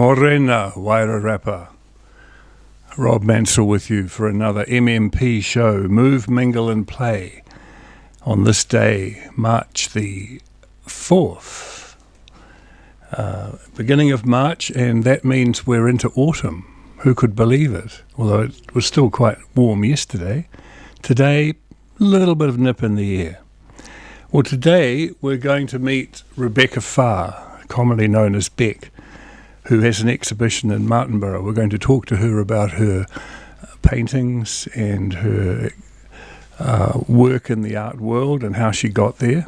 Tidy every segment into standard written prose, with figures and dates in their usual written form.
Morena, Wairarapa. Rob Maunsell with you for another MMP show, Move, Mingle and Play, on this day, March the 4th. Beginning of March, and that means we're into autumn. Who could believe it? Although it was still quite warm yesterday. Today, a little bit of nip in the air. Well, today we're going to meet Rebecca Farr, commonly known as Beck, who has an exhibition in Martinborough. We're going to talk to her about her paintings and her work in the art world and how she got there.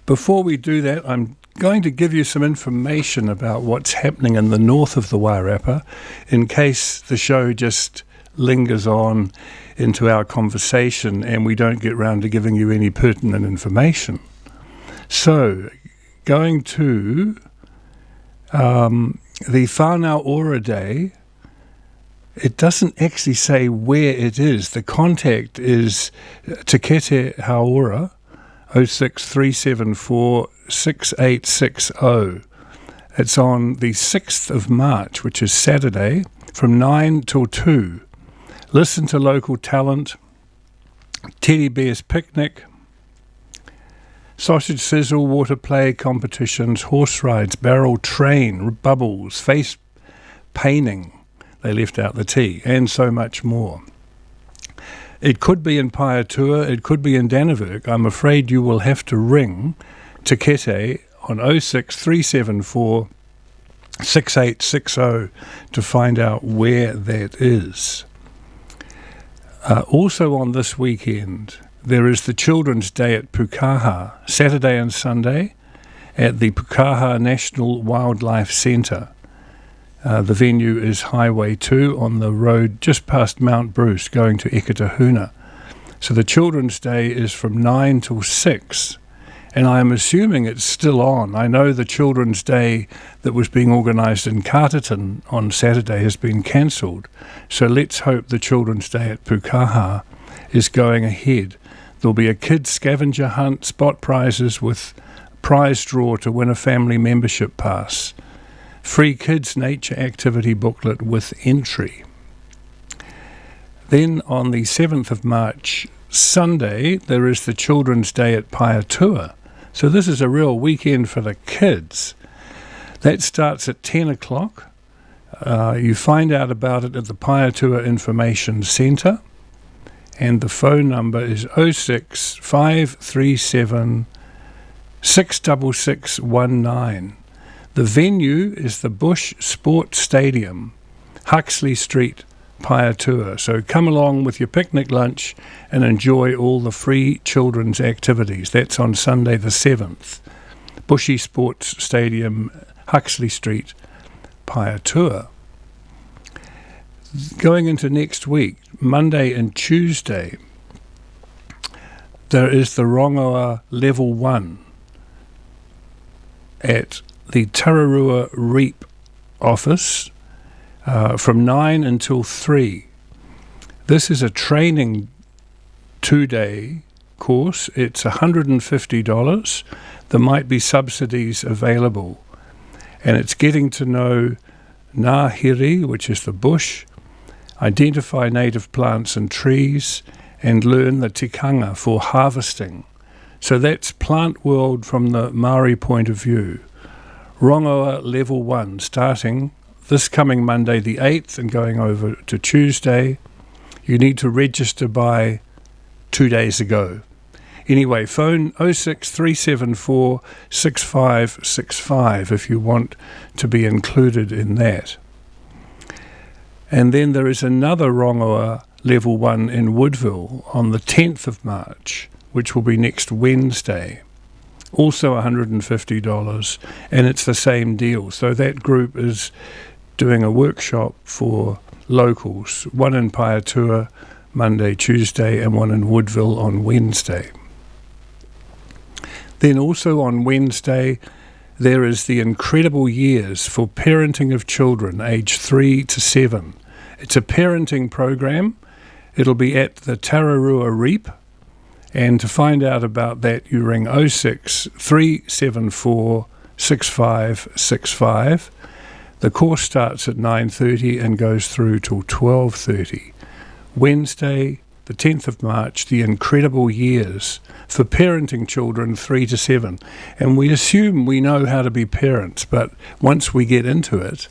Before we do that, I'm going to give you some information about what's happening in the north of the Wairarapa, in case the show just lingers on into our conversation and we don't get round to giving you any pertinent information. So, going to the Whānau Ora Day, it doesn't actually say where it is. The contact is Te Kete Haora, 06374 6860. It's on the 6th of March, which is Saturday, from 9 till 2. Listen to local talent, teddy bears picnic, sausage sizzle, water play competitions, horse rides, barrel train, bubbles, face painting, they left out the T, and so much more. It could be in Paeatua, it could be in Dannevirke. I'm afraid you will have to ring Te Kete on 06374 6860 to find out where that is. Also on this weekend, there is the Children's Day at Pukaha, Saturday and Sunday, at the Pukaha National Wildlife Centre. The venue is Highway 2 on the road just past Mount Bruce, going to Eketahuna. So the Children's Day is from 9 till 6, and I am assuming it's still on. I know the Children's Day that was being organised in Carterton on Saturday has been cancelled, so let's hope the Children's Day at Pukaha is going ahead. There'll be a kids scavenger hunt, spot prizes with prize draw to win a family membership pass. Free kids nature activity booklet with entry. Then on the 7th of March, Sunday, there is the Children's Day at Paeatua. So this is a real weekend for the kids. That starts at 10 o'clock. You find out about it at the Paeatua Information Centre. And the phone number is 06537 66619. The venue is the Bush Sports Stadium, Huxley Street, Paeatua. So come along with your picnic lunch and enjoy all the free children's activities. That's on Sunday the 7th. Bushy Sports Stadium, Huxley Street, Paeatua. Going into next week, Monday and Tuesday, there is the Rongoa Level 1 at the Tararua Reap office from 9 until 3. This is a training 2-day course. It's $150. There might be subsidies available. And it's getting to know Ngāhiri, which is the bush, identify native plants and trees, and learn the tikanga for harvesting. So that's plant world from the Māori point of view. Rongoa Level 1, starting this coming Monday the 8th and going over to Tuesday. You need to register by 2 days ago. Anyway, phone 06374 6565 if you want to be included in that. And then there is another Rongoa Level 1 in Woodville on the 10th of March, which will be next Wednesday. Also $150, and it's the same deal. So that group is doing a workshop for locals, one in Paeatua Monday, Tuesday, and one in Woodville on Wednesday. Then also on Wednesday, there is the Incredible Years for Parenting of Children, aged 3 to 7. It's a parenting program. It'll be at the Tararua Reap. And to find out about that, you ring 06374 6565. The course starts at 9:30 and goes through till 12:30. Wednesday, the 10th of March, The Incredible Years for parenting children 3 to 7. And we assume we know how to be parents, but once we get into it,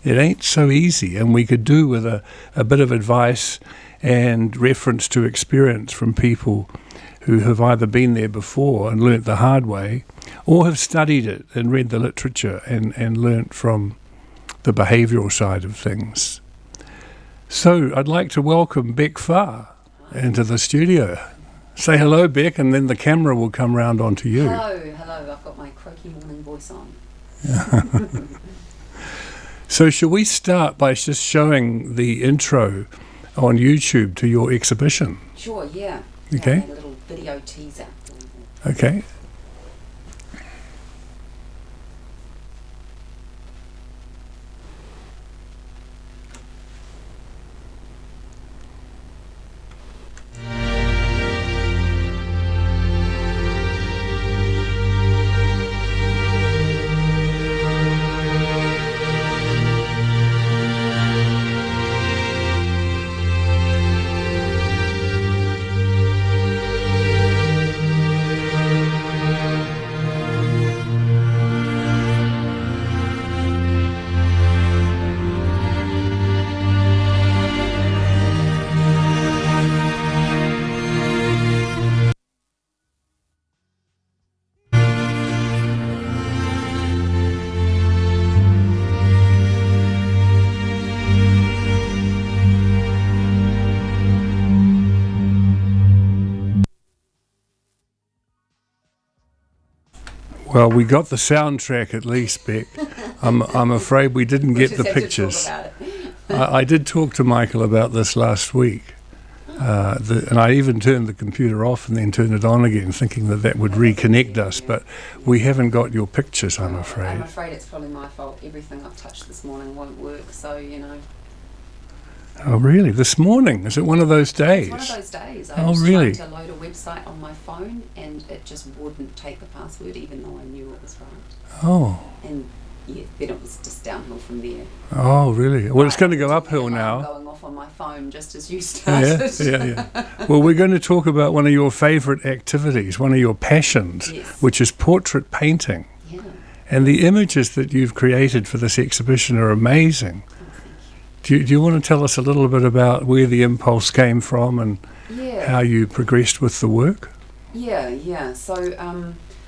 it ain't so easy. And we could do with a bit of advice and reference to experience from people who have either been there before and learnt the hard way, or have studied it and read the literature and learnt from the behavioural side of things. So I'd like to welcome Beck Farr into the studio. Say hello, Beck, and then the camera will come round onto you. Hello, I've got my croaky morning voice on. So shall we start by just showing the intro on YouTube to your exhibition? Sure, yeah. Okay. A little video teaser. Okay. Well, we got the soundtrack at least, Beck. I'm afraid we didn't get the pictures. I did talk to Michael about this last week, and I even turned the computer off and then turned it on again, thinking that would reconnect us, but we haven't got your pictures, I'm afraid. I'm afraid it's probably my fault. Everything I've touched this morning won't work, so, you know. Oh, really? This morning? Is it one of those days? It's one of those days. I was really? trying to load a website on my phone and it just wouldn't take the password even though I knew it was right. Oh. And yeah, then it was just downhill from there. Oh, really? Well, it's going to go uphill now. Going off on my phone just as you started. Yeah. Well, we're going to talk about one of your favourite activities, one of your passions, Yes. which is portrait painting. Yeah. And the images that you've created for this exhibition are amazing. Do you want to tell us a little bit about where the impulse came from and how you progressed with the work? Yeah. So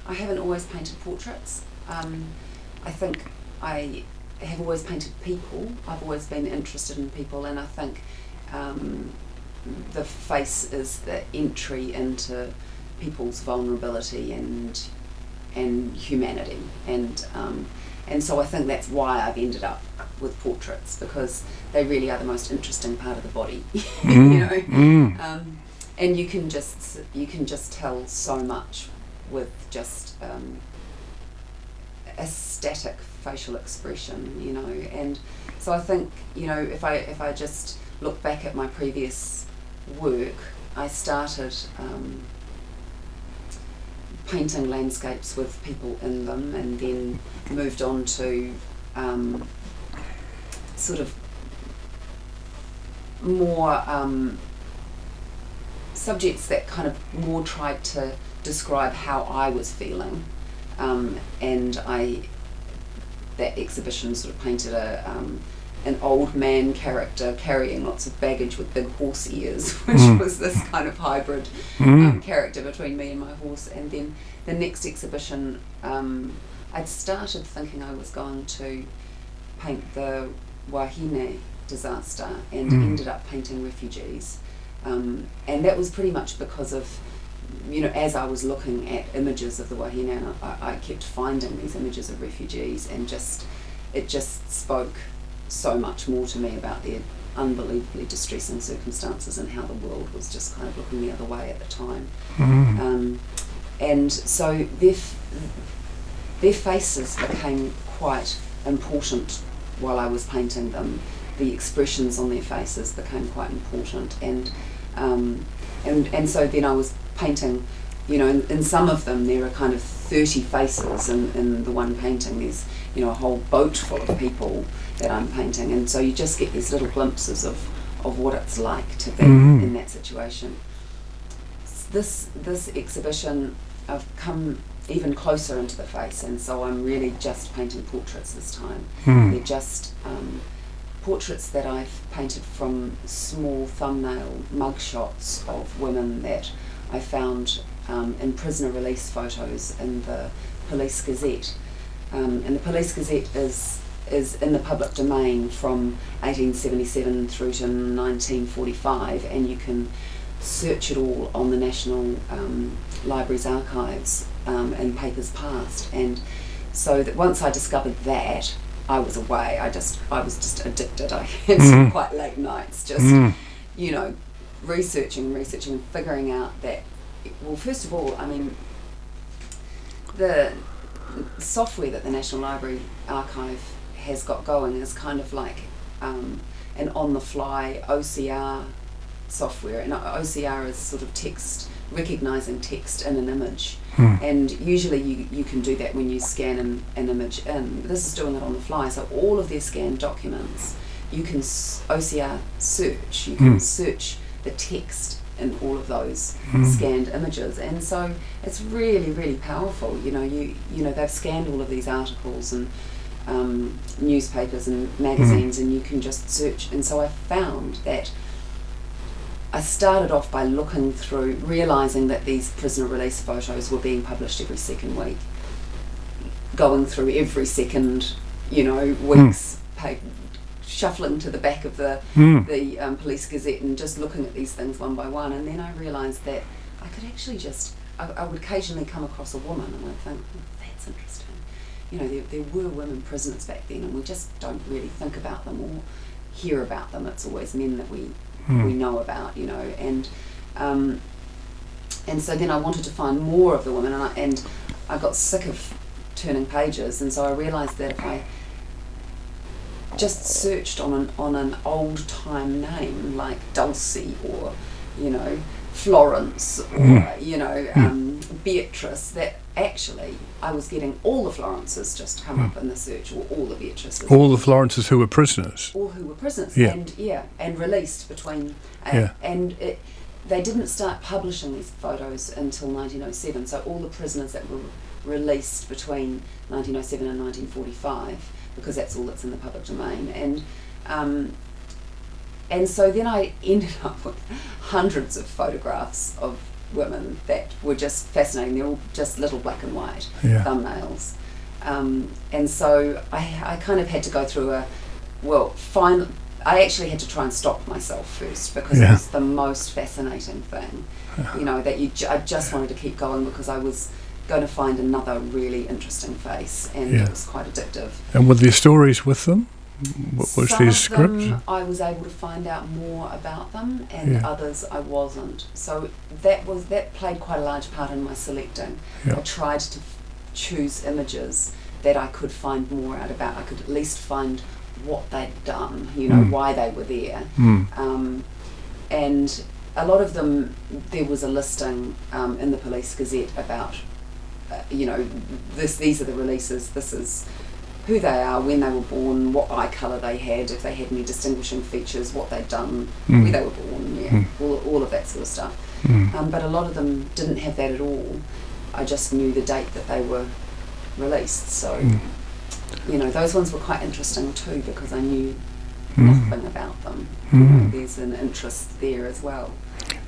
I haven't always painted portraits. I think I have always painted people. I've always been interested in people, and I think the face is the entry into people's vulnerability and humanity, and so I think that's why I've ended up with portraits, because they really are the most interesting part of the body, you know. And you can just tell so much with just a static facial expression, you know. And so I think, you know, if I just look back at my previous work, I started painting landscapes with people in them, and then moved on to sort of more subjects that kind of more tried to describe how I was feeling, and that exhibition sort of painted an old man character carrying lots of baggage with big horse ears, which was this kind of hybrid character between me and my horse. And then the next exhibition, I'd started thinking I was going to paint the Wahine disaster, and ended up painting refugees. And that was pretty much because of, you know, as I was looking at images of the Wahine, I kept finding these images of refugees, and it just spoke so much more to me about their unbelievably distressing circumstances and how the world was just kind of looking the other way at the time. And so their faces became quite important while I was painting them. The expressions on their faces became quite important, and so then I was painting, you know, in some of them there are kind of 30 faces in the one painting. you know, a whole boat full of people that I'm painting, and so you just get these little glimpses of what it's like to be in that situation. This exhibition, I've come even closer into the face, and so I'm really just painting portraits this time. They're just portraits that I've painted from small thumbnail mugshots of women that I found in prisoner release photos in the Police Gazette. And the Police Gazette is in the public domain from 1877 through to 1945, and you can search it all on the National Library's archives and papers past. And so that once I discovered that, I was away. I was just addicted. I had some quite late nights just, you know, researching and figuring out that, well, first of all, I mean, the software that the National Library Archive has got going is kind of like an on-the-fly OCR software, and OCR is sort of text, recognising text in an image, and usually you can do that when you scan an image in. This is doing it on the fly, so all of their scanned documents you can OCR search, you can search the text in all of those scanned images, and so it's really, really powerful. You know they've scanned all of these articles and newspapers and magazines, and you can just search. And so I found that I started off by looking through, realising that these prisoner release photos were being published every second week, going through every second, week's paper, shuffling to the back of the Police Gazette and just looking at these things one by one. And then I realised that I could actually I would occasionally come across a woman and I'd think, that's interesting. There were women prisoners back then, and we just don't really think about them or hear about them. It's always men that we know about, and so then I wanted to find more of the women, and I got sick of turning pages, and so I realised that if I just searched on an old time name like Dulcie or Florence or Beatrice, that actually I was getting all the Florences just come up in the search, or all the Beatrices. All the Florences who were prisoners. All who were prisoners, yeah. and released between, they didn't start publishing these photos until 1907. So all the prisoners that were released between 1907 and 1945, because that's all that's in the public domain, and so then I ended up with hundreds of photographs of women that were just fascinating. They're all just little black and white thumbnails. And so I kind of had to go through I actually had to try and stop myself first, because it was the most fascinating thing. I just wanted to keep going because I was going to find another really interesting face, and it was quite addictive. And were there stories with them? What was their script? Them, I was able to find out more about them, and others I wasn't. So that played quite a large part in my selecting. I tried to choose images that I could find more out about. I could at least find what they'd done, why they were there. And a lot of them, there was a listing in the Police Gazette about, these are the releases, this is who they are, when they were born, what eye colour they had, if they had any distinguishing features, what they'd done, where they were born, all of that sort of stuff. But a lot of them didn't have that at all. I just knew the date that they were released. So, those ones were quite interesting too, because I knew nothing about them. There's an interest there as well.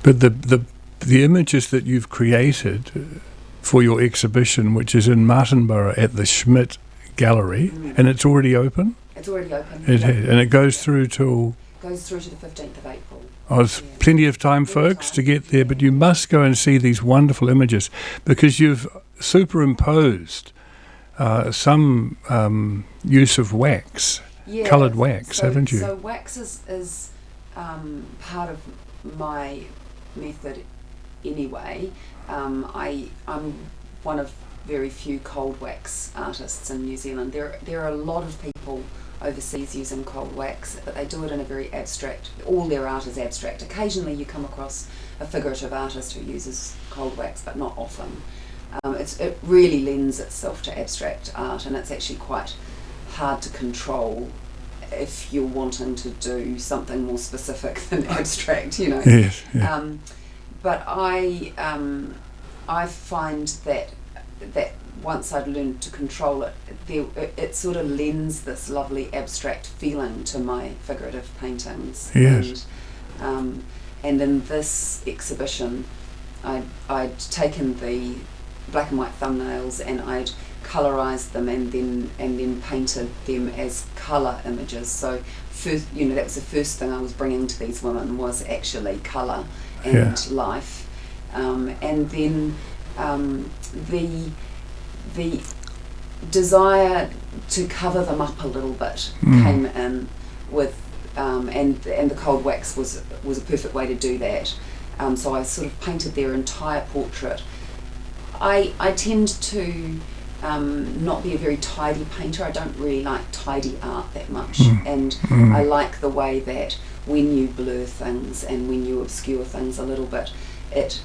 But the images that you've created for your exhibition, which is in Martinborough at the Schmidt Gallery, and it's already open? It's already open. And it goes through till... Goes through to the 15th of April. Oh, there's plenty of time, folks, to get there, but you must go and see these wonderful images, because you've superimposed some use of wax, coloured wax, haven't you? So wax is part of my method anyway. I'm one of very few cold wax artists in New Zealand. There are a lot of people overseas using cold wax, but they do it in a very abstract, all their art is abstract. Occasionally you come across a figurative artist who uses cold wax, but not often. It really lends itself to abstract art, and it's actually quite hard to control if you're wanting to do something more specific than abstract, you know. Yes, yeah. But I find that once I'd learned to control it, it sort of lends this lovely abstract feeling to my figurative paintings. Yes. And in this exhibition, I'd taken the black and white thumbnails and I'd colorized them and then painted them as color images. So first, you know, that was the first thing I was bringing to these women, was actually color and life. And then the desire to cover them up a little bit came in with, and the cold wax was a perfect way to do that. So I sort of painted their entire portrait. I tend to not be a very tidy painter. I don't really like tidy art that much, and I like the way that when you blur things and when you obscure things a little bit, it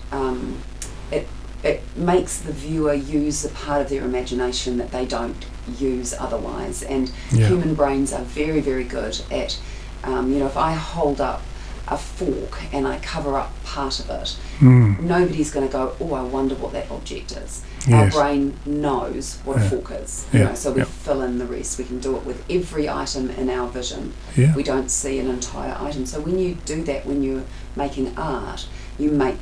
makes the viewer use a part of their imagination that they don't use otherwise. And human brains are very, very good at, you know, if I hold up a fork and I cover up part of it, nobody's going to go, oh, I wonder what that object is. Our brain knows what a fork is, you know, so we fill in the rest. We can do it with every item in our vision. We don't see an entire item. So when you do that, when you're making art, you make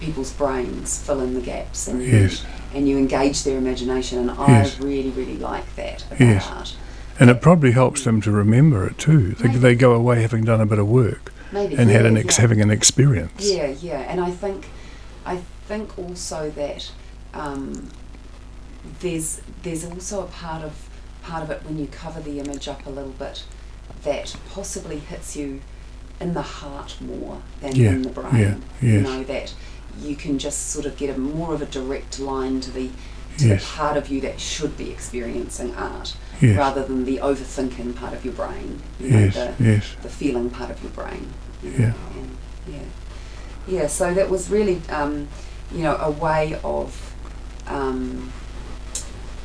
people's brains fill in the gaps, and you engage their imagination, and I really, really like that about art. And it probably helps them to remember it too. They go away having done a bit of work. Maybe, and having an experience. And I think also that there's also a part of it when you cover the image up a little bit that possibly hits you in the heart more than in the brain. You know, that you can just sort of get more of a direct line to the part of you that should be experiencing art, rather than the overthinking part of your brain. You know, the feeling part of your brain. So that was really, you know, a way of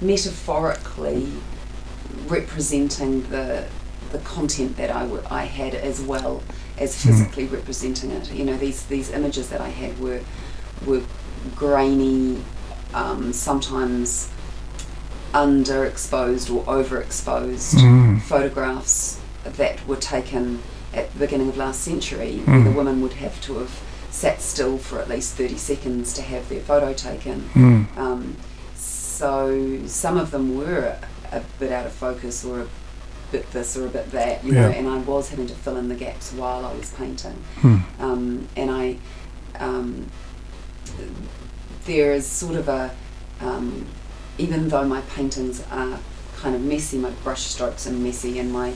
metaphorically representing the content that I had, as well as physically representing it. You know, these images that I had were grainy, sometimes underexposed or overexposed photographs that were taken at the beginning of last century, where the women would have to have sat still for at least 30 seconds to have their photo taken. So some of them were a bit out of focus, or a bit this or a bit that, you know, and I was having to fill in the gaps while I was painting. And I there is sort of a, even though my paintings are kind of messy, my brush strokes are messy, and my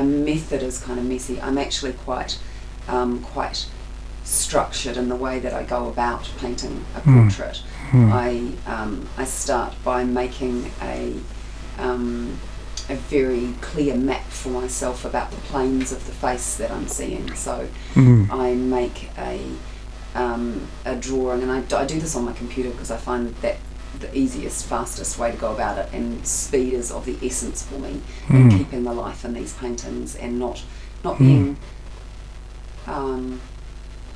method is kind of messy, I'm actually quite structured in the way that I go about painting a portrait. I start by making a very clear map for myself about the planes of the face that I'm seeing. So I make a drawing, and I do this on my computer because I find that the easiest, fastest way to go about it, and speed is of the essence for me in keeping the life in these paintings, and not being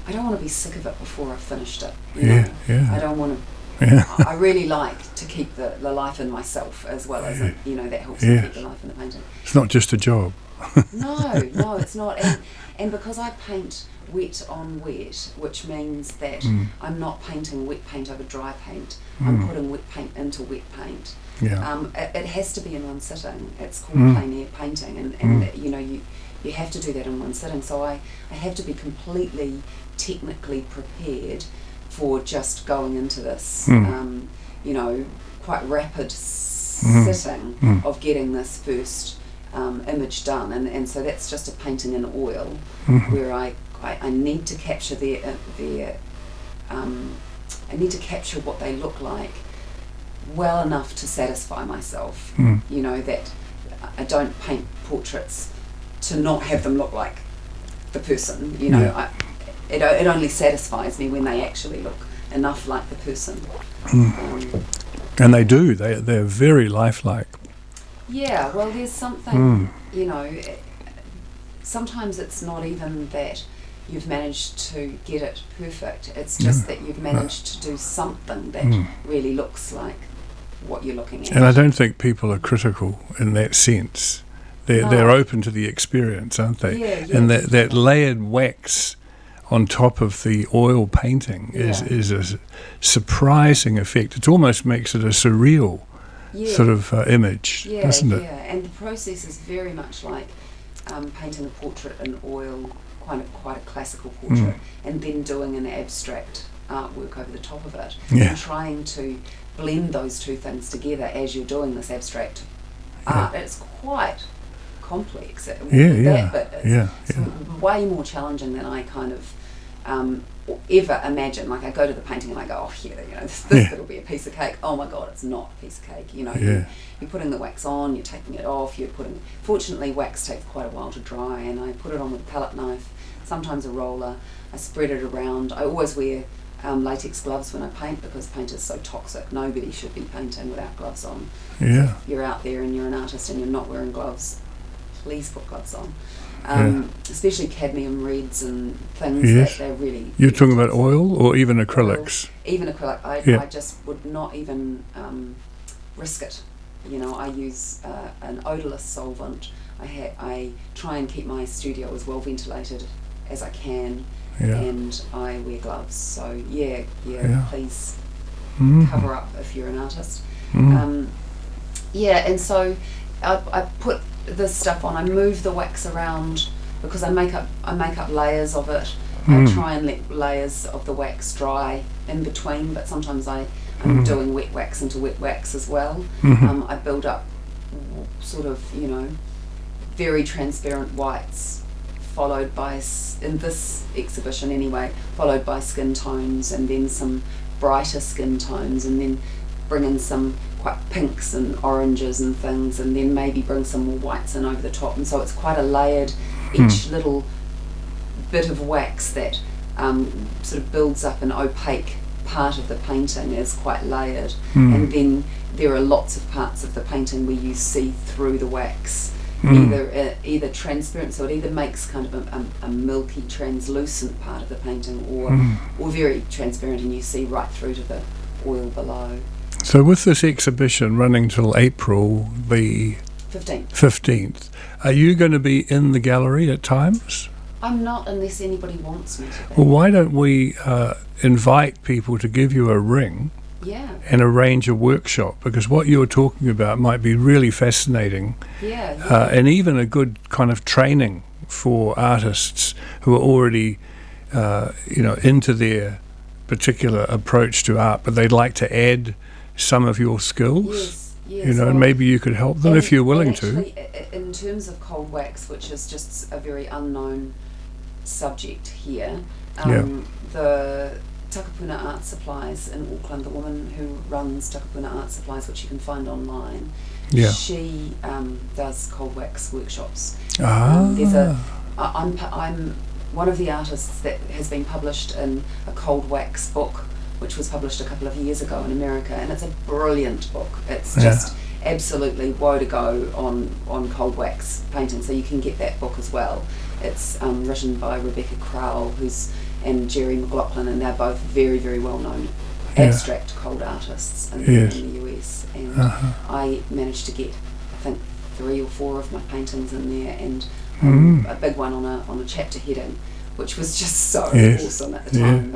I don't want to be sick of it before I've finished it. You know? I don't want to. I really like to keep the life in myself, as well as it, you know, that helps me keep the life in the painting. It's not just a job. No, it's not. And because I paint wet on wet, which means that I'm not painting wet paint over dry paint. I'm putting wet paint into wet paint. It has to be in one sitting. It's called plein air painting, and you know, you have to do that in one sitting. So I have to be completely technically prepared for just going into this, you know, quite rapid sitting of getting this first image done, and so that's just a painting in oil, where I need to capture I need to capture what they look like well enough to satisfy myself. You know, that I don't paint portraits to not have them look like the person. You know, it only satisfies me when they actually look enough like the person. And they do. They're very lifelike. Yeah, well, there's something, you know, sometimes it's not even that you've managed to get it perfect. It's just that you've managed to do something that really looks like what you're looking at. And I don't think people are critical in that sense. They're open to the experience, aren't they? Yeah, and that layered wax on top of the oil painting is a surprising effect. It almost makes it a surreal sort of image, doesn't it? Yeah, and the process is very much like painting a portrait in oil, quite a classical portrait, and then doing an abstract artwork over the top of it, and trying to blend those two things together as you're doing this abstract art. It's quite complex. It's way more challenging than I kind of ever imagine. Like, I go to the painting and I go, oh yeah, you know, this it'll be a piece of cake. Oh my god, it's not a piece of cake. You know, you're putting the wax on, you're taking it off, fortunately wax takes quite a while to dry, and I put it on with a palette knife, sometimes a roller. I spread it around. I always wear latex gloves when I paint, because paint is so toxic. Nobody should be painting without gloves on. So if you're out there and you're an artist and you're not wearing gloves, please put gloves on. Especially cadmium reds and things that they're really... You're talking about oil or even acrylics? Even acrylic. I just would not even risk it. You know, I use an odourless solvent. I try and keep my studio as well ventilated as I can, and I wear gloves. So please cover up if you're an artist. And so I put this stuff on. I move the wax around because I make up layers of it. I try and let layers of the wax dry in between, but sometimes I'm doing wet wax into wet wax as well. I build up sort of, you know, very transparent whites, followed by, in this exhibition anyway, followed by skin tones, and then some brighter skin tones, and then bring in some quite pinks and oranges and things, and then maybe bring some more whites in over the top. And so it's quite a layered, each little bit of wax that sort of builds up an opaque part of the painting is quite layered. And then there are lots of parts of the painting where you see through the wax, either transparent, so it either makes kind of a milky translucent part of the painting, or very transparent and you see right through to the oil below. So with this exhibition running till April the 15th, are you going to be in the gallery at times? I'm not, unless anybody wants me to be. Well, why don't we invite people to give you a ring and arrange a workshop, because what you're talking about might be really fascinating, and even a good kind of training for artists who are already into their particular approach to art, but they'd like to add some of your skills. And maybe you could help them if you're willing to. In terms of cold wax, which is just a very unknown subject here, the Takapuna Art Supplies in Auckland, the woman who runs Takapuna Art Supplies, which you can find online, she does cold wax workshops. I'm one of the artists that has been published in a cold wax book, which was published a couple of years ago in America, and it's a brilliant book. It's just absolutely woe to go on cold wax painting, so you can get that book as well. It's written by Rebecca Crowell and Jerry McLaughlin, and they're both very, very well known abstract cold artists in the US. And I managed to get, I think, 3 or 4 of my paintings in there, and a big one on a chapter heading, which was just so awesome at the time.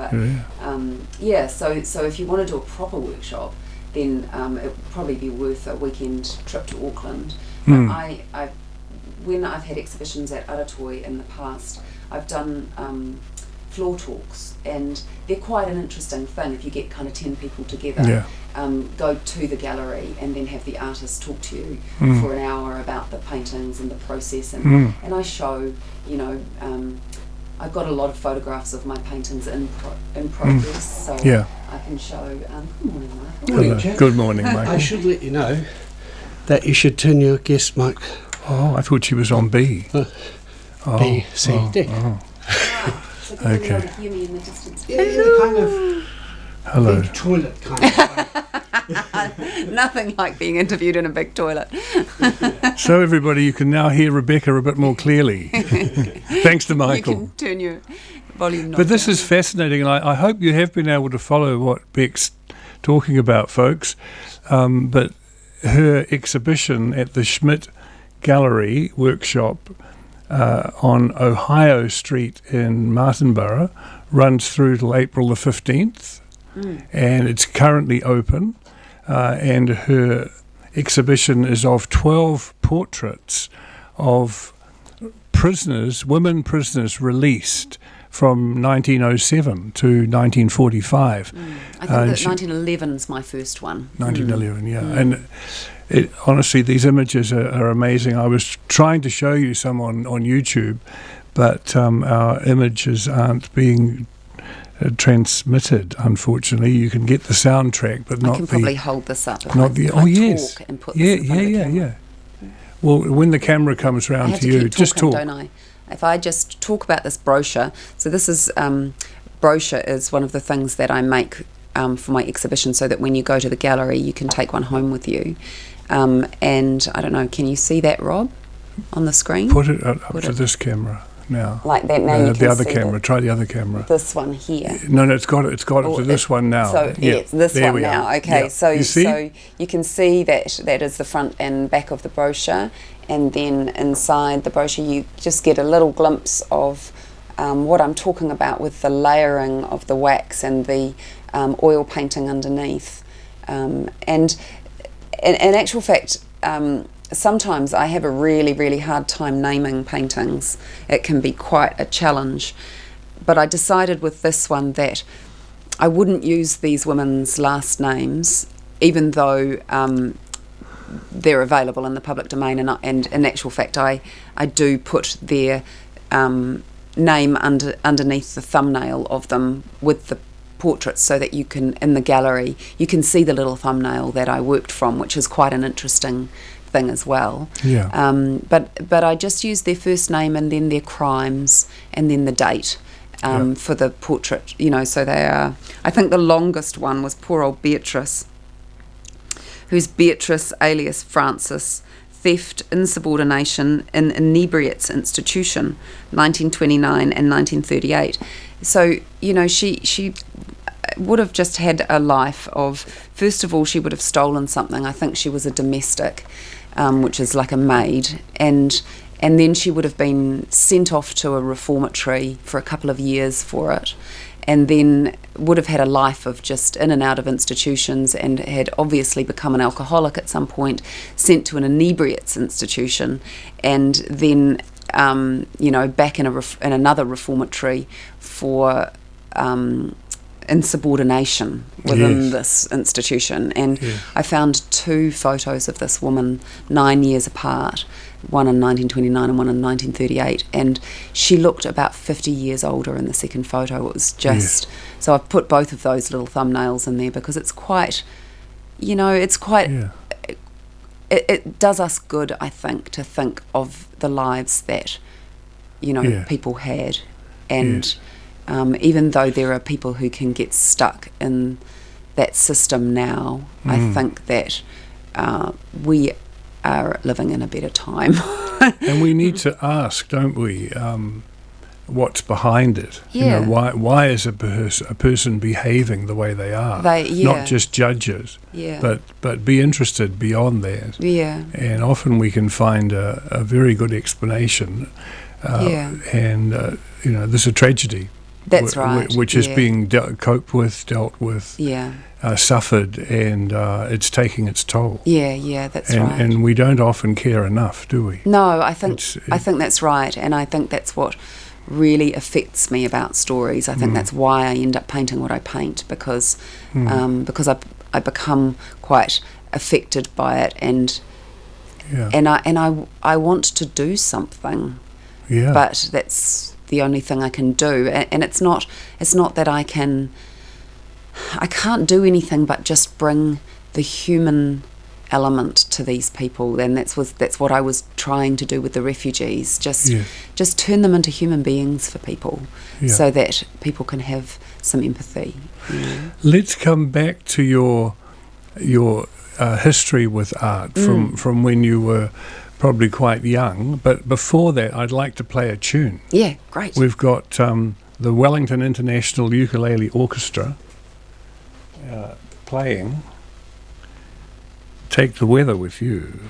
So if you want to do a proper workshop, then it would probably be worth a weekend trip to Auckland. But when I've had exhibitions at Aratoi in the past, I've done floor talks, and they're quite an interesting thing. If you get kind of 10 people together, go to the gallery and then have the artist talk to you for an hour about the paintings and the process, and I show, I've got a lot of photographs of my paintings in progress, so I can show. Good morning, Michael. Good morning, Michael. I should let you know that you should turn your guest mic. Oh, I thought she was on B. B, C, D. So can you hear me in the distance? Yeah, kind of. Hello. big toilet kind of way. Nothing like being interviewed in a big toilet. So everybody, you can now hear Rebecca a bit more clearly. Thanks to Michael. You can turn your volume knob But this down. is fascinating, and I hope you have been able to follow what Beck's talking about, folks. But her exhibition at the Schmidt Gallery workshop on Ohio Street in Martinborough runs through till April the 15th, and it's currently open. And her exhibition is of 12 portraits of prisoners, women prisoners released from 1907 to 1945. I think that 1911 is my first one. 1911, yeah. And honestly, these images are amazing. I was trying to show you some on YouTube, but our images aren't being transmitted, unfortunately. You can get the soundtrack, but not I can probably hold this up if not I, the. if Oh I yes, talk and put this in front of the camera. Well, when the camera comes I round have to to you, keep just talking, talk. don't I? If I just talk about this brochure, so this is brochure is one of the things that I make for my exhibition, so that when you go to the gallery, you can take one home with you. And I don't know, can you see that, Rob, on the screen? Put it up to this camera now. Like that now. You The can other see camera. Try the other camera. this one here. No, it's got it Oh, to this one now. So Yeah, it's this there one we now. are. Okay, Yeah. so you see? so you can see that is the front and back of the brochure, and then inside the brochure you just get a little glimpse of what I'm talking about with the layering of the wax and the oil painting underneath. And in actual fact, sometimes I have a really, really hard time naming paintings. It can be quite a challenge. But I decided with this one that I wouldn't use these women's last names, even though they're available in the public domain. And in actual fact, I do put their name underneath the thumbnail of them with the portraits, so that you can, in the gallery, you can see the little thumbnail that I worked from, which is quite an interesting thing as well. Yeah. But I just used their first name and then their crimes and then the date for the portrait, so they are, I think the longest one was poor old Beatrice, who's Beatrice alias Francis, theft, insubordination in inebriates institution, 1929 and 1938. So, she would have just had a life of, first of all, she would have stolen something. I think she was a domestic, which is like a maid, and then she would have been sent off to a reformatory for a couple of years for it, and then would have had a life of just in and out of institutions, and had obviously become an alcoholic at some point, sent to an inebriates institution, and then back in another reformatory for insubordination within this institution. And I found 2 photos of this woman 9 years apart, one in 1929 and one in 1938, and she looked about 50 years older in the second photo. It was just so I've put both of those little thumbnails in there because it's quite, it does us good, I think, to think of the lives that people had, and even though there are people who can get stuck in that system now, I think that we are living in a better time. And we need to ask, don't we, what's behind it? Yeah. Why is a person behaving the way they are? Not just judge it, but be interested beyond that. Yeah. And often we can find a very good explanation. And there's a tragedy. That's right. Which is being coped with, dealt with, suffered, and it's taking its toll. Yeah, that's right. And we don't often care enough, do we? No, I think that's right, and I think that's what really affects me about stories. I think that's why I end up painting what I paint, because I become quite affected by it, and I want to do something. Yeah. But that's the only thing I can do, and it's not that I can't do anything but just bring the human element to these people, and that's what I was trying to do with the refugees. Just turn them into human beings for people, so that people can have some empathy. Let's come back to your history with art from when you were probably quite young. But before that, I'd like to play a tune. Yeah, great. We've got the Wellington International Ukulele Orchestra playing Take the Weather With You.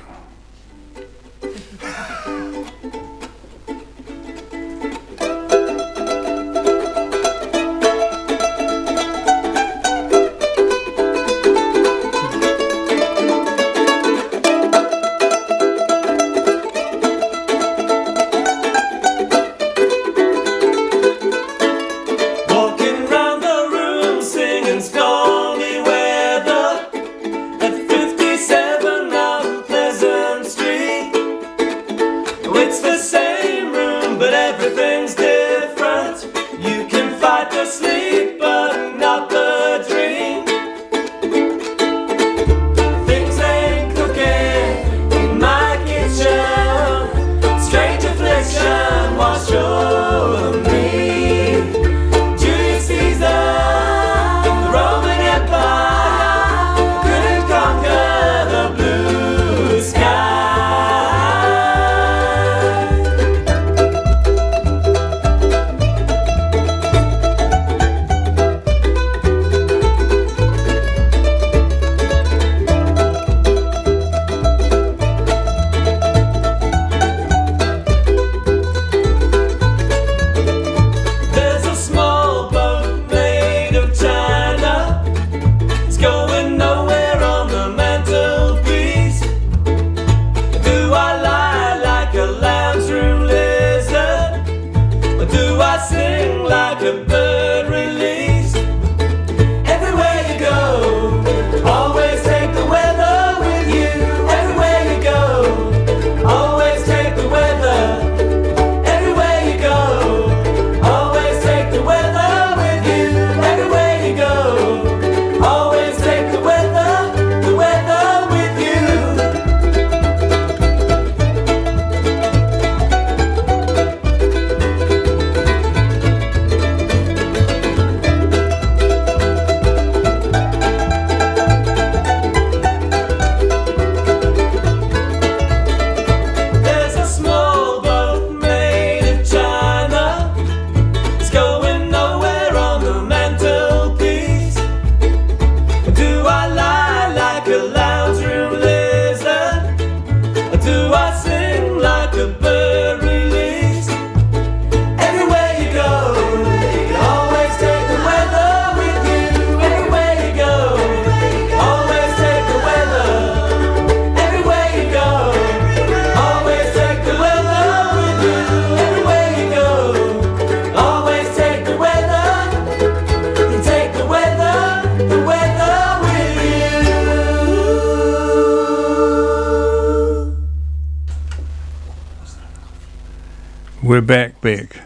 We're back, Beck.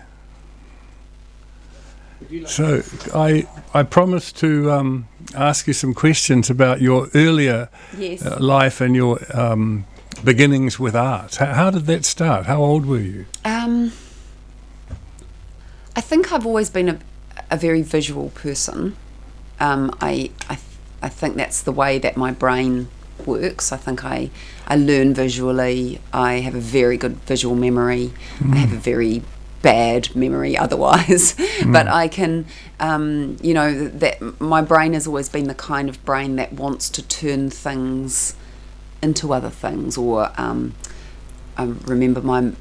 So I promised to ask you some questions about your earlier life and your beginnings with art. How did that start? How old were you? I think I've always been a very visual person. I think that's the way that my brain works. I think I learn visually. I have a very good visual memory. I have a very bad memory otherwise, but I can, that my brain has always been the kind of brain that wants to turn things into other things. Or I remember my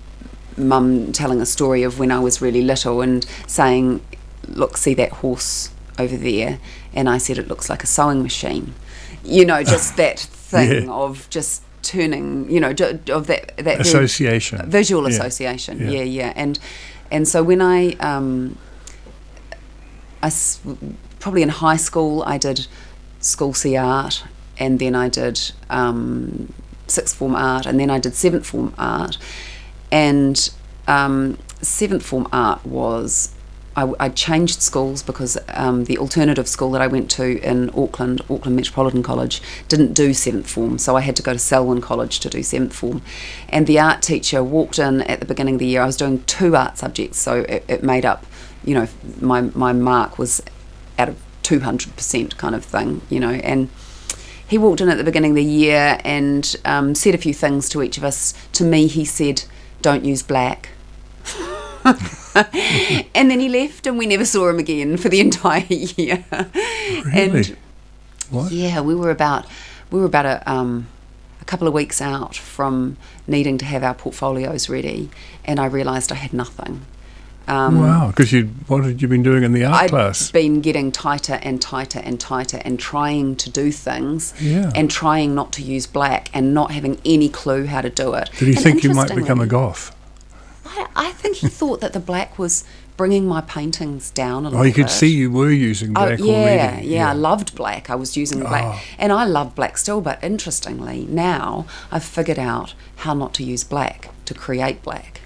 mum telling a story of when I was really little and saying, "Look, see that horse over there?" And I said, "It looks like a sewing machine." Just that thing of just turning, of that association, visual association. And so when I probably in high school I did school C art, and then I did sixth form art, and then I did seventh form art. And seventh form art was, I changed schools because the alternative school that I went to in Auckland Metropolitan College, didn't do 7th form, so I had to go to Selwyn College to do 7th form. And the art teacher walked in at the beginning of the year. I was doing 2 art subjects, so it made up, you know, my mark was out of 200% kind of thing, you know. And he walked in at the beginning of the year and said a few things to each of us. To me, he said, "Don't use black." And then he left, and we never saw him again for the entire year. Really? And What? yeah, we were about a couple of weeks out from needing to have our portfolios ready, and I realised I had nothing. Wow, because what had you been doing in the art class? I'd been getting tighter and tighter and tighter and trying to do things and trying not to use black and not having any clue how to do it. Did he And think you might become a goth? I think he thought that the black was bringing my paintings down a little bit. Oh, he could see you were using black already. Yeah, I loved black. I was using black. And I love black still, but interestingly, now I've figured out how not to use black to create black.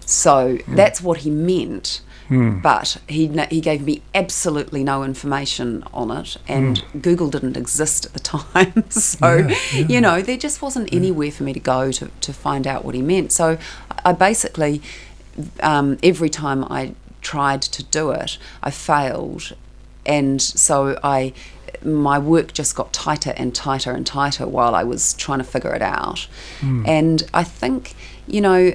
So that's what he meant, but he gave me absolutely no information on it, and Google didn't exist at the time, so you know, there just wasn't anywhere for me to go to find out what he meant. So I basically, every time I tried to do it, I failed, and so my work just got tighter and tighter and tighter while I was trying to figure it out. And I think, you know,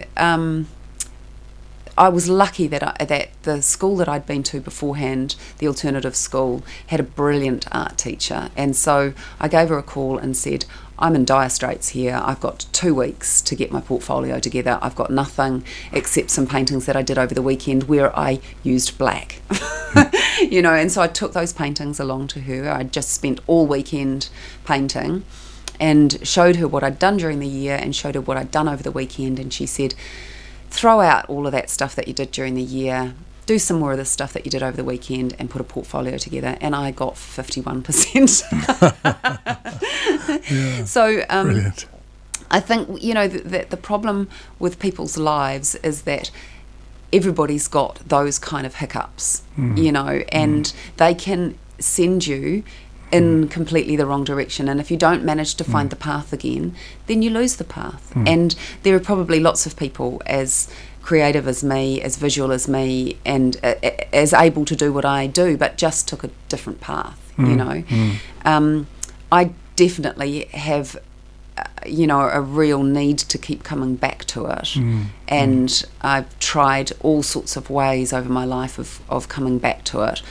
I was lucky that the school that I'd been to beforehand, the alternative school, had a brilliant art teacher, and so I gave her a call and said, "I'm in dire straits here. I've got 2 weeks to get my portfolio together. I've got nothing except some paintings that I did over the weekend where I used black." You know, and so I took those paintings along to her. I'd just spent all weekend painting, and showed her what I'd done during the year and showed her what I'd done over the weekend, and she said, "Throw out all of that stuff that you did during the year, do some more of the stuff that you did over the weekend and put a portfolio together." And I got 51%. So Brilliant. I think, you know, that the problem with people's lives is that everybody's got those kind of hiccups, you know, and they can send you in completely the wrong direction, and if you don't manage to find the path again, then you lose the path. And there are probably lots of people as creative as me, as visual as me, and as able to do what I do, but just took a different path, you know. I definitely have, you know, a real need to keep coming back to it, and I've tried all sorts of ways over my life of coming back to it.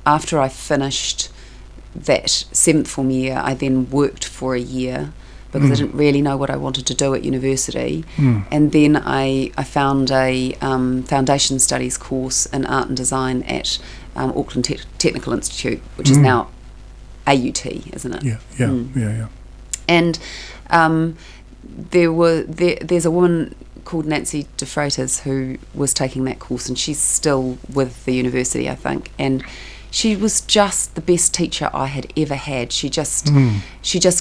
After I finished that 7th form year, I then worked for a year because I didn't really know what I wanted to do at university, and then I found a foundation studies course in art and design at Auckland Technical Institute, which is now AUT, isn't it? Yeah. And there's a woman called Nancy De Freitas who was taking that course, and she's still with the university, I think, and she was just the best teacher I had ever had. She just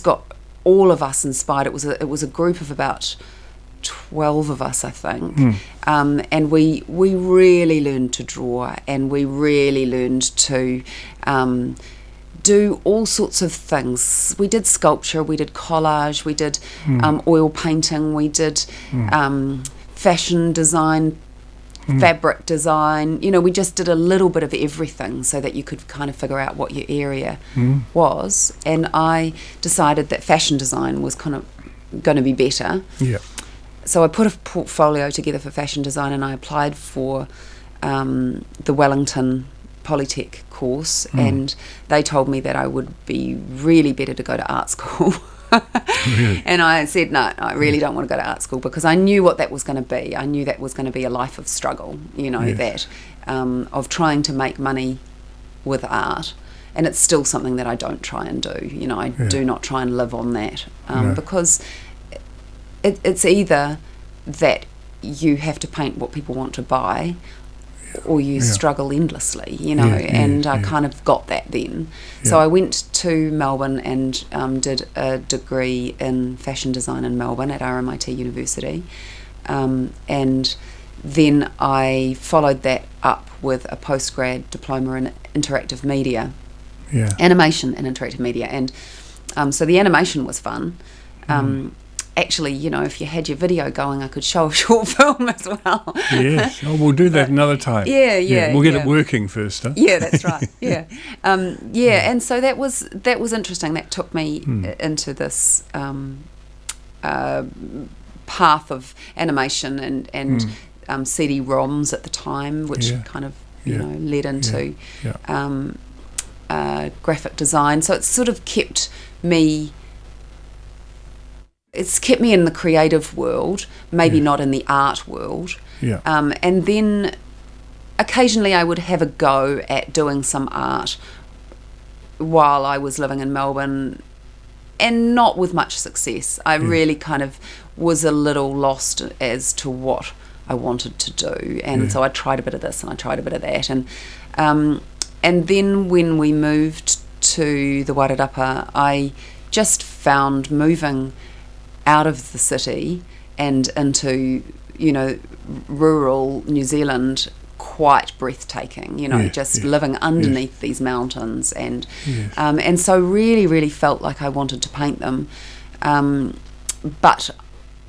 got all of us inspired. It was a group of about 12 of us, I think, and we really learned to draw, and we really learned to do all sorts of things. We did sculpture, we did collage, we did oil painting, we did fashion design, fabric design, you know, we just did a little bit of everything so that you could kind of figure out what your area was. And I decided that fashion design was kind of going to be better. Yeah. So I put a portfolio together for fashion design, and I applied for the Wellington Polytech course, and they told me that I would be really better to go to art school. Really? And I said, no, I really don't want to go to art school, because I knew what that was going to be. I knew that was going to be a life of struggle, you know, that of trying to make money with art. And it's still something that I don't try and do. You know, I do not try and live on that, because it's either that you have to paint what people want to buy, or you struggle endlessly, you know, and I kind of got that then. So I went to Melbourne and did a degree in fashion design in Melbourne at RMIT University, and then I followed that up with a postgrad diploma in interactive media, animation and interactive media, and so the animation was fun. Actually, you know, if you had your video going, I could show a short film as well. Yes. Oh, we'll do that another time. Yeah. We'll get it working first, huh? Yeah, that's right. Yeah. And so that was interesting. That took me into this path of animation and CD-ROMs at the time, which kind of you know led into graphic design. So it's sort of kept me. It's kept me in the creative world, maybe not in the art world. Yeah. And then occasionally I would have a go at doing some art while I was living in Melbourne, and not with much success. I really kind of was a little lost as to what I wanted to do, and so I tried a bit of this and I tried a bit of that, and then when we moved to the Wairarapa, I just found moving out of the city and into, you know, rural New Zealand quite breathtaking, you know, living underneath these mountains, and so really felt like I wanted to paint them, but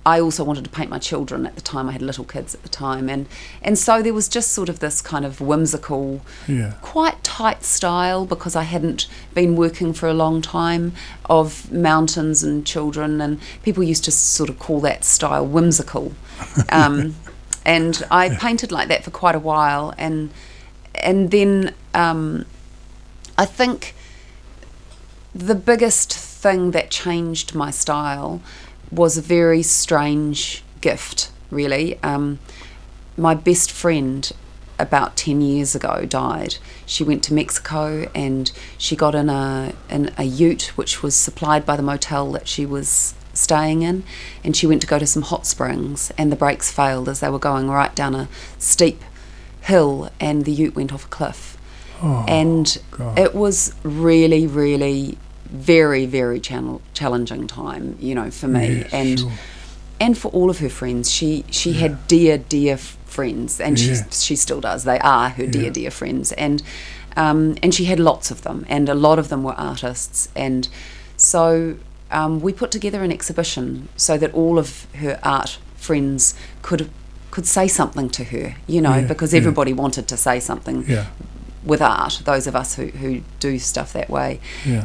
I also wanted to paint my children at the time. I had little kids at the time, and so there was just sort of this kind of whimsical, quite tight style, because I hadn't been working for a long time, of mountains and children, and people used to sort of call that style whimsical. And I painted like that for quite a while, and then I think the biggest thing that changed my style was a very strange gift, really. My best friend about 10 years ago died. She went to Mexico and she got in a ute which was supplied by the motel that she was staying in, and she went to go to some hot springs, and the brakes failed as they were going right down a steep hill, and the ute went off a cliff. And it was really very challenging time, you know, for me, and for all of her friends. She had dear friends, and she still does. They are her dear friends, and she had lots of them, and a lot of them were artists, and so we put together an exhibition so that all of her art friends could say something to her, you know, because everybody wanted to say something with art, those of us who do stuff that way.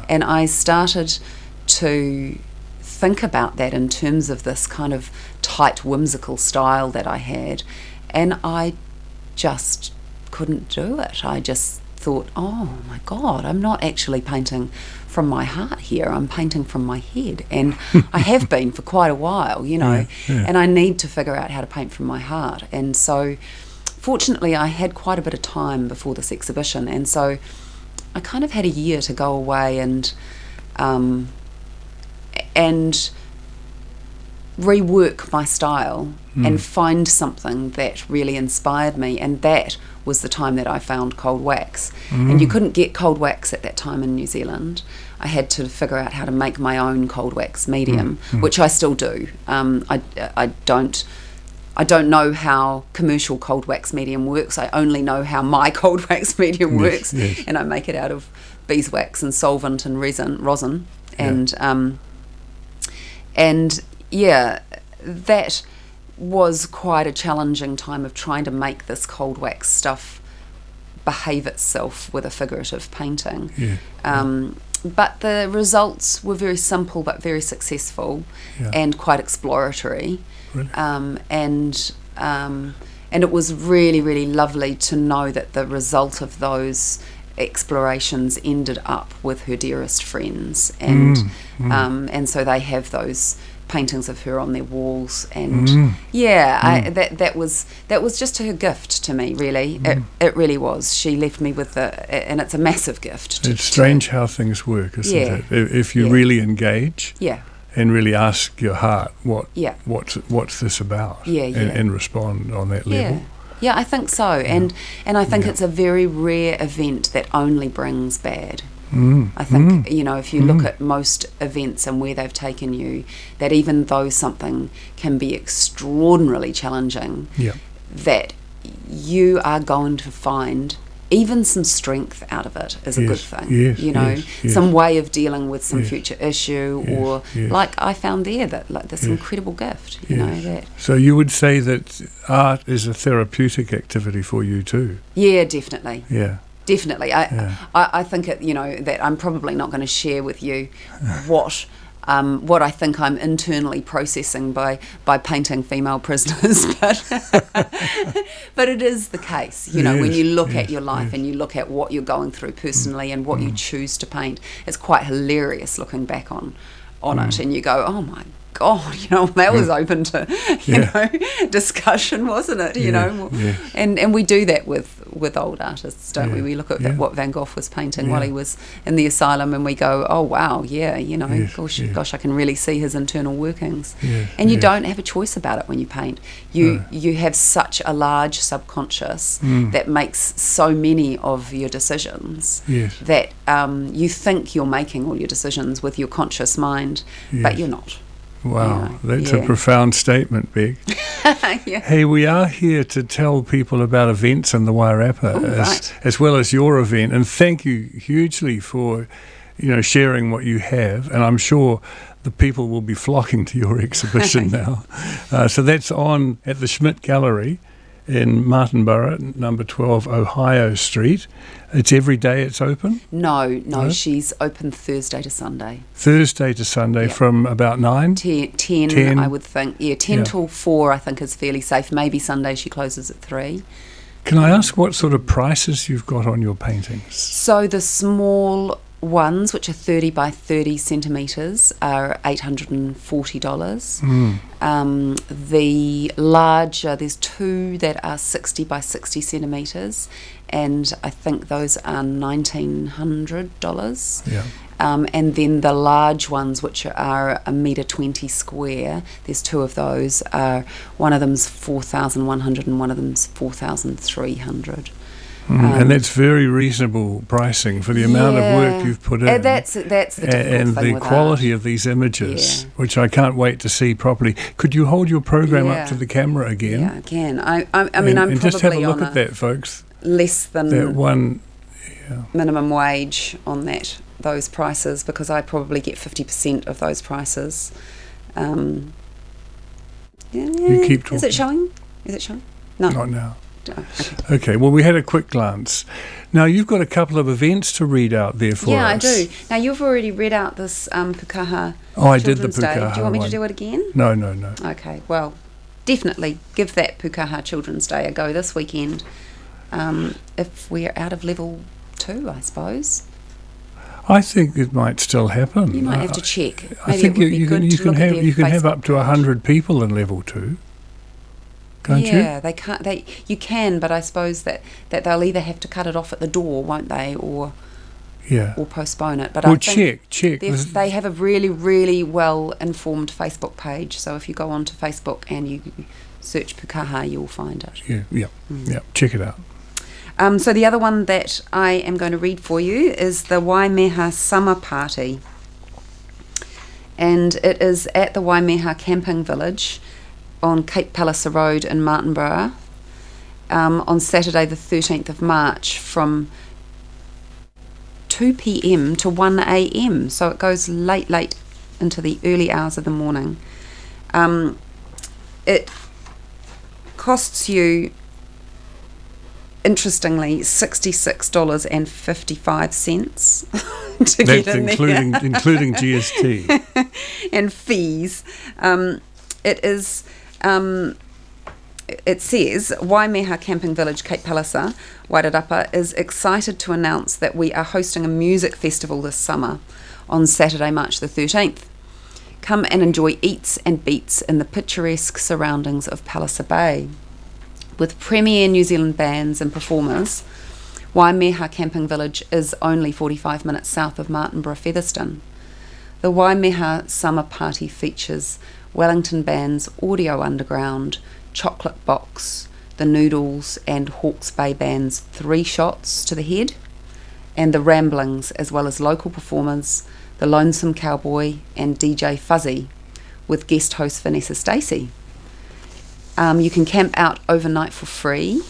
And I started to think about that in terms of this kind of tight, whimsical style that I had, and I just couldn't do it. I just thought, oh my God, I'm not actually painting from my heart here, I'm painting from my head, and I have been for quite a while, you know, and I need to figure out how to paint from my heart. And so fortunately I had quite a bit of time before this exhibition, and so I kind of had a year to go away and rework my style and find something that really inspired me, and that was the time that I found cold wax. And you couldn't get cold wax at that time in New Zealand. I had to figure out how to make my own cold wax medium, which I still do. I don't know how commercial cold wax medium works. I only know how my cold wax medium works, and I make it out of beeswax and solvent and rosin, and that was quite a challenging time of trying to make this cold wax stuff behave itself with a figurative painting. But the results were very simple but very successful and quite exploratory. And it was really lovely to know that the result of those explorations ended up with her dearest friends, and so they have those paintings of her on their walls, and that was just her gift to me, really. It really was. She left me with and it's a massive gift. It's strange how things work, isn't it? If you really engage and really ask your heart what's this about, and respond on that level. I think so, and I think it's a very rare event that only brings bad. I think, you know, if you look at most events and where they've taken you, that even though something can be extraordinarily challenging, that you are going to find even some strength out of it is a good thing. Yes, you know, yes. some way of dealing with some Yes. future issue, Yes, or yes. like I found there, that like this Yes. incredible gift. You know Yes. that. So you would say that art is a therapeutic activity for you too? Yeah, definitely. Yeah. Definitely. Yeah. I think it, you know, that I'm probably not going to share with you what I think I'm internally processing by painting female prisoners, but it is the case, you know, when Yes, you look yes, at your life yes. and you look at what you're going through personally and what you choose to paint. It's quite hilarious looking back on it, and you go, oh my God, you know, that was open to, you know, discussion, wasn't it? You know, yes. and we do that with old artists, don't we? Yeah, We look at yeah. what Van Gogh was painting Yeah. while he was in the asylum, and we go, oh wow, yeah, you know, Yes, gosh, I can really see his internal workings. Yes, And you yes. don't have a choice about it when you paint. You have such a large subconscious that makes so many of your decisions Yes. that you think you're making all your decisions with your conscious mind, but Yes. you're not. Wow, Yeah, that's yeah. a profound statement, Beck. Yeah. Hey, we are here to tell people about events in the Wairarapa, Oh, right. as well as your event, and thank you hugely for, you know, sharing what you have, and I'm sure the people will be flocking to your exhibition now. So that's on at the Schmidt Gallery in Martinborough, number 12 Ohio Street. It's every day it's open? No, No? she's open Thursday to Sunday. Thursday to Sunday Yeah. from about 9? 10, I would think. Yeah, 10 Yeah. till 4 I think is fairly safe. Maybe Sunday she closes at 3. Can I ask what sort of prices you've got on your paintings? So the small ones, which are 30 by 30 centimetres, are $840. The larger, there's 2 that are 60 by 60 centimetres, and I think those are $1,900. Yeah. And then the large ones, which are a metre 20 square, there's 2 of those. One of them's 4,100 and one of them's 4,300. And that's very reasonable pricing for the amount of work you've put in. That's the difficult and thing the with quality art. of these images, Yeah. which I can't wait to see properly. Could you hold your program Yeah. up to the camera again? Yeah, I can. I mean, I'm and probably just have a look on at that, folks. less than That one, minimum wage on those prices, because I probably get 50% of those prices. You keep talking. Is it showing? Is it showing? No. Not now. Oh, okay. Okay, well, we had a quick glance. Now, you've got a couple of events to read out there for Yeah, I us. do. Now, you've already read out this Pukaha Oh, I did the Children's Day. Pukaha Do you want me one. to do it again? No. Okay, well, definitely give that Pukaha Children's Day a go this weekend, if we're out of level 2, I suppose. I think it might still happen. You might have to check. Maybe I think it would be you good can to look at their you can have Facebook up to page. 100 people in level 2. Can't you? Yeah, they can't. You can, but I suppose that they'll either have to cut it off at the door, won't they, or Yeah. postpone it. But Well, I think check. they have a really, really well informed Facebook page. So if you go onto Facebook and you search Pukaha, you'll find it. Yeah. Check it out. So the other one that I am going to read for you is the Waimeha Summer Party, and it is at the Waimeha Camping Village on Cape Palliser Road in Martinborough on Saturday the 13th of March from 2 p.m. to 1 a.m. So it goes late into the early hours of the morning. It costs you, interestingly, $66.55 to That's get in including GST. there, and fees. It is. It says Waimeha Camping Village, Cape Palliser, Wairarapa, is excited to announce that we are hosting a music festival this summer on Saturday, March the 13th. Come and enjoy eats and beats in the picturesque surroundings of Palliser Bay. With premier New Zealand bands and performers, Waimeha Camping Village is only 45 minutes south of Martinborough Featherston. The Waimeha Summer Party features Wellington Band's Audio Underground, Chocolate Box, The Noodles and Hawke's Bay Band's 3 Shots to the Head, and The Ramblings, as well as local performers, The Lonesome Cowboy and DJ Fuzzy, with guest host Vanessa Stacey. You can camp out overnight for free,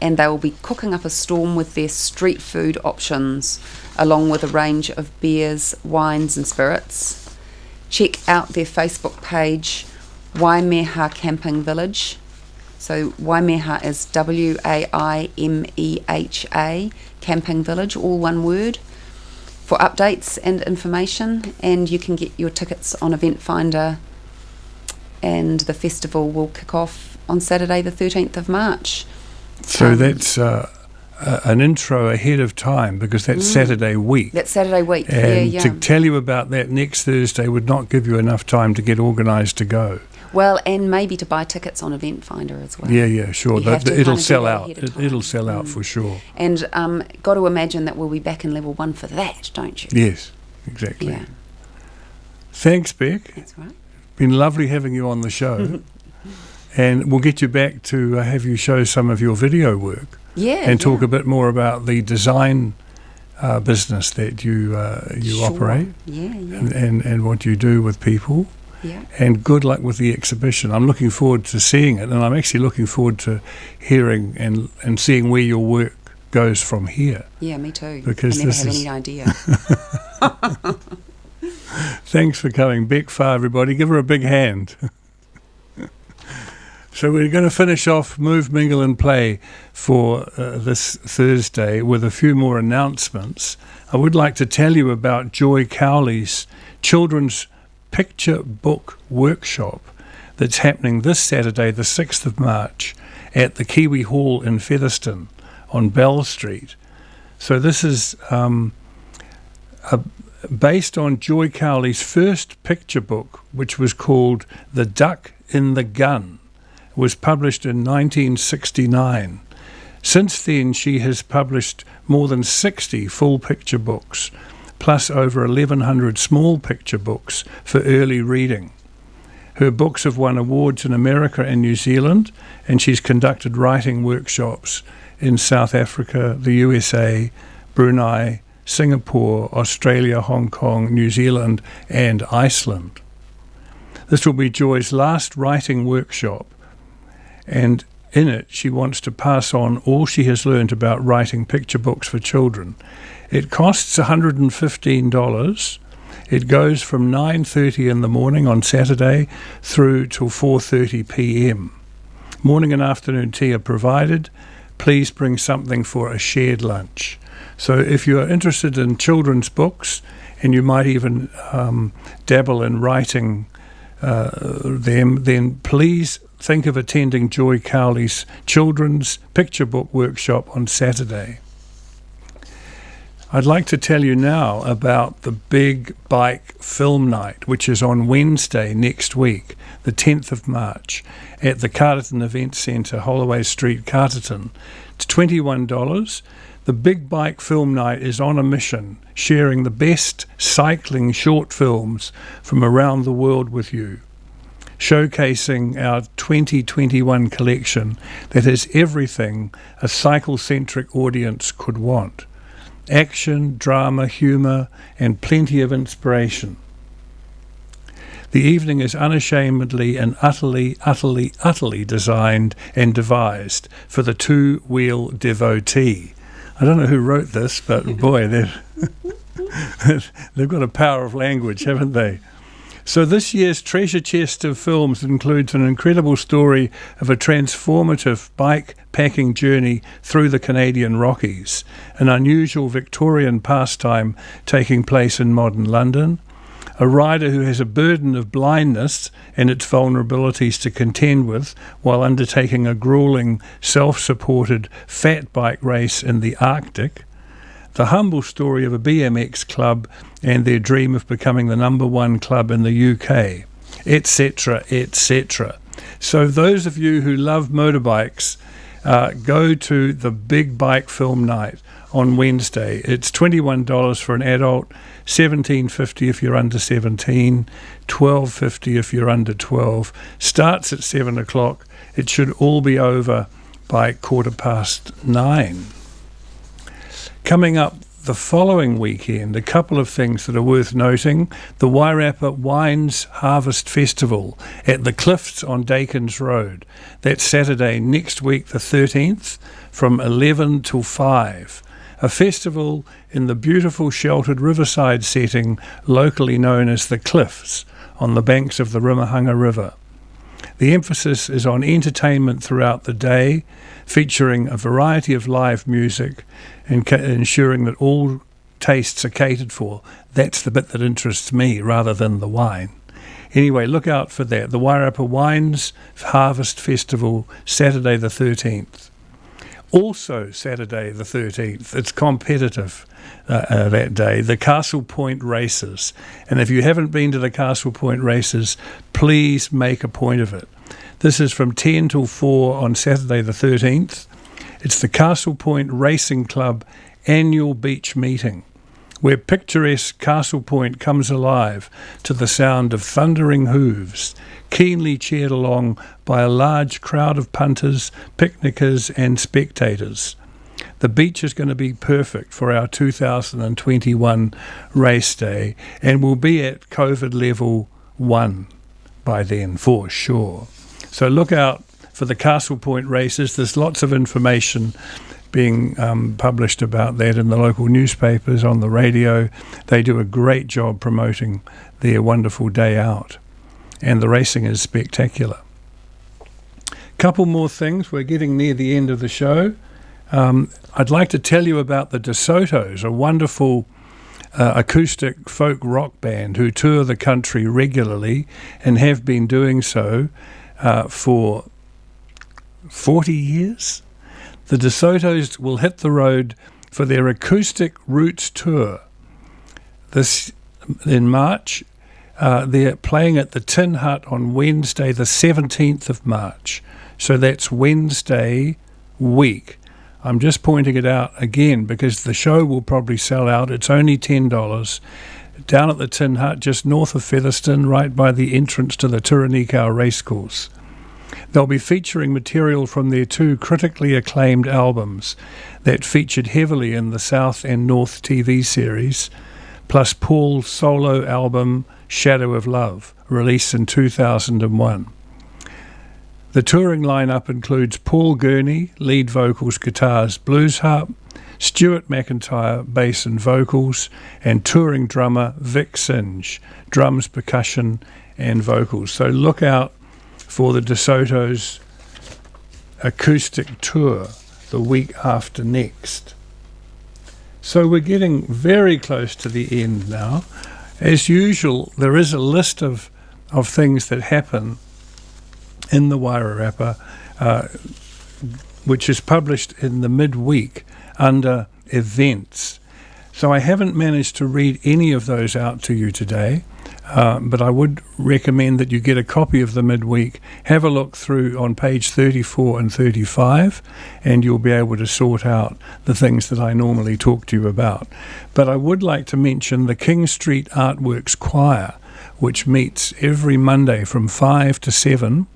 and they will be cooking up a storm with their street food options, along with a range of beers, wines and spirits. Check out their Facebook page, Waimeha Camping Village. So Waimeha is Waimeha Camping Village, all one word, for updates and information. And you can get your tickets on Event Finder, and the festival will kick off on Saturday the 13th of March. So that's an intro ahead of time, because that's Saturday week. That's Saturday week, and yeah. to tell you about that next Thursday would not give you enough time to get organised to go. Well, and maybe to buy tickets on Event Finder as well. Yeah, sure. You have to It'll kind of sell do that out. ahead of time. It'll sell out for sure. And got to imagine that we'll be back in level 1 for that, don't you? Yes, exactly. Yeah, Thanks, Beck. that's right. Been lovely having you on the show. And we'll get you back to have you show some of your video work. Yeah. And talk a bit more about the design business that you operate. Yeah. And what you do with people. Yeah. And good luck with the exhibition. I'm looking forward to seeing it, and I'm actually looking forward to hearing and seeing where your work goes from here. Yeah, me too. Because I never have any idea. Thanks for coming. Beck Farr, everybody. Give her a big hand. So we're going to finish off Move, Mingle and Play for this Thursday with a few more announcements. I would like to tell you about Joy Cowley's children's picture book workshop that's happening this Saturday, the 6th of March, at the Kiwi Hall in Featherston on Bell Street. So this is based on Joy Cowley's first picture book, which was called The Duck in the Gun. It was published in 1969. Since then, she has published more than 60 full picture books, plus over 1,100 small picture books for early reading. Her books have won awards in America and New Zealand, and she's conducted writing workshops in South Africa, the USA, Brunei, Singapore, Australia, Hong Kong, New Zealand, and Iceland. This will be Joy's last writing workshop, and in it she wants to pass on all she has learned about writing picture books for children. It costs $115. It goes from 9:30 in the morning on Saturday through till 4:30 p.m. Morning and afternoon tea are provided. Please bring something for a shared lunch. So if you are interested in children's books, and you might even dabble in writing them, then please think of attending Joy Cowley's children's picture book workshop on Saturday. I'd like to tell you now about the Big Bike Film Night, which is on Wednesday next week, the 10th of March, at the Carterton Event Centre, Holloway Street, Carterton. It's $21. The Big Bike Film Night is on a mission, sharing the best cycling short films from around the world with you, showcasing our 2021 collection that has everything a cycle-centric audience could want. Action, drama, humour, and plenty of inspiration. The evening is unashamedly and utterly designed and devised for the two-wheel devotee. I don't know who wrote this, but boy, they've got a power of language, haven't they? So this year's treasure chest of films includes an incredible story of a transformative bike-packing journey through the Canadian Rockies, an unusual Victorian pastime taking place in modern London, a rider who has a burden of blindness and its vulnerabilities to contend with while undertaking a grueling, self-supported fat bike race in the Arctic, the humble story of a BMX club and their dream of becoming the #1 club in the UK, etc., etc. So those of you who love motorbikes, go to the Big Bike Film Night on Wednesday. It's $21 for an adult, $17.50 if you're under 17, $12.50 if you're under 12. Starts at 7 o'clock. It should all be over by 9:15. Coming up the following weekend, a couple of things that are worth noting. The Wairarapa Wines Harvest Festival at the Cliffs on Dakins Road. That's Saturday next week, the 13th, from 11 till 5. A festival in the beautiful sheltered riverside setting locally known as the Cliffs on the banks of the Rimahanga River. The emphasis is on entertainment throughout the day, featuring a variety of live music and ensuring that all tastes are catered for. That's the bit that interests me rather than the wine. Anyway, look out for that. The Wairarapa Wines Harvest Festival, Saturday the 13th. Also Saturday the 13th, it's competitive that day, the Castle Point Races. And if you haven't been to the Castle Point Races, please make a point of it. This is from 10 till 4 on Saturday the 13th. It's the Castle Point Racing Club annual beach meeting, where picturesque Castle Point comes alive to the sound of thundering hooves, keenly cheered along by a large crowd of punters, picnickers and spectators. The beach is going to be perfect for our 2021 race day and will be at COVID level 1 by then for sure. So look out for the Castle Point races. There's lots of information being published about that in the local newspapers, on the radio. They do a great job promoting their wonderful day out. And the racing is spectacular. Couple more things. We're getting near the end of the show. I'd like to tell you about the DeSotos, a wonderful acoustic folk rock band who tour the country regularly and have been doing so for 40 years. The DeSotos will hit the road for their Acoustic Roots Tour this in March. They're playing at the Tin Hut on Wednesday, the 17th of March. So that's Wednesday week. I'm just pointing it out again because the show will probably sell out. It's only $10. Down at the Tin Hut, just north of Featherston, right by the entrance to the Turanikau Racecourse. They'll be featuring material from their 2 critically acclaimed albums that featured heavily in the South and North TV series, plus Paul's solo album Shadow of Love, released in 2001. The touring lineup includes Paul Gurney, lead vocals, guitars, blues harp, Stuart McIntyre, bass and vocals, and touring drummer Vic Singe, drums, percussion and vocals. So look out for the DeSotos acoustic tour the week after next. So we're getting very close to the end now. As usual, there is a list of things that happen in the Wairarapa, which is published in the midweek under events. So I haven't managed to read any of those out to you today, but I would recommend that you get a copy of the midweek, have a look through on page 34 and 35, and you'll be able to sort out the things that I normally talk to you about. But I would like to mention the King Street Artworks Choir, which meets every Monday from 5 to 7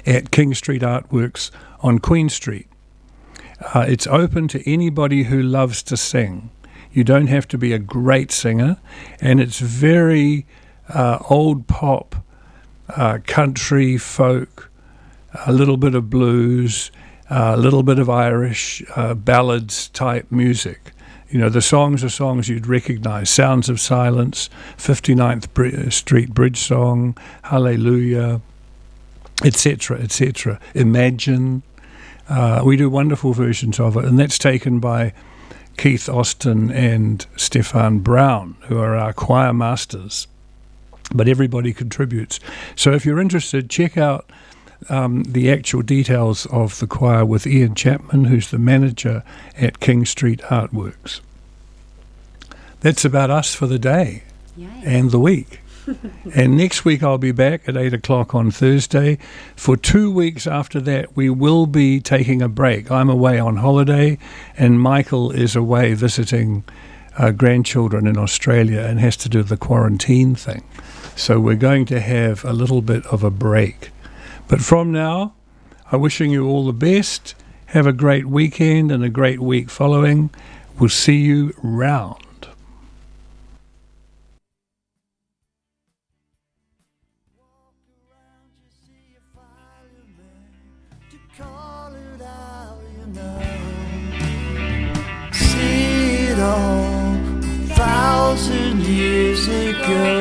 at King Street Artworks on Queen Street. It's open to anybody who loves to sing. You don't have to be a great singer, and it's very old pop, country, folk, a little bit of blues, a little bit of Irish, ballads type music. You know, the songs are songs you'd recognise: Sounds of Silence, 59th Street Bridge Song, Hallelujah, etc., etc. Imagine. We do wonderful versions of it, and that's taken by Keith Austin and Stefan Brown, who are our choir masters. But everybody contributes. So if you're interested, check out the actual details of the choir with Ian Chapman, who's the manager at King Street Artworks. That's about us for the day. Yay. And the week. And next week I'll be back at 8 o'clock on Thursday. For 2 weeks after that, we will be taking a break. I'm away on holiday, and Michael is away visiting grandchildren in Australia and has to do the quarantine thing. So we're going to have a little bit of a break. But from now, I'm wishing you all the best. Have a great weekend and a great week following. We'll see you round. See it all 1,000 years ago.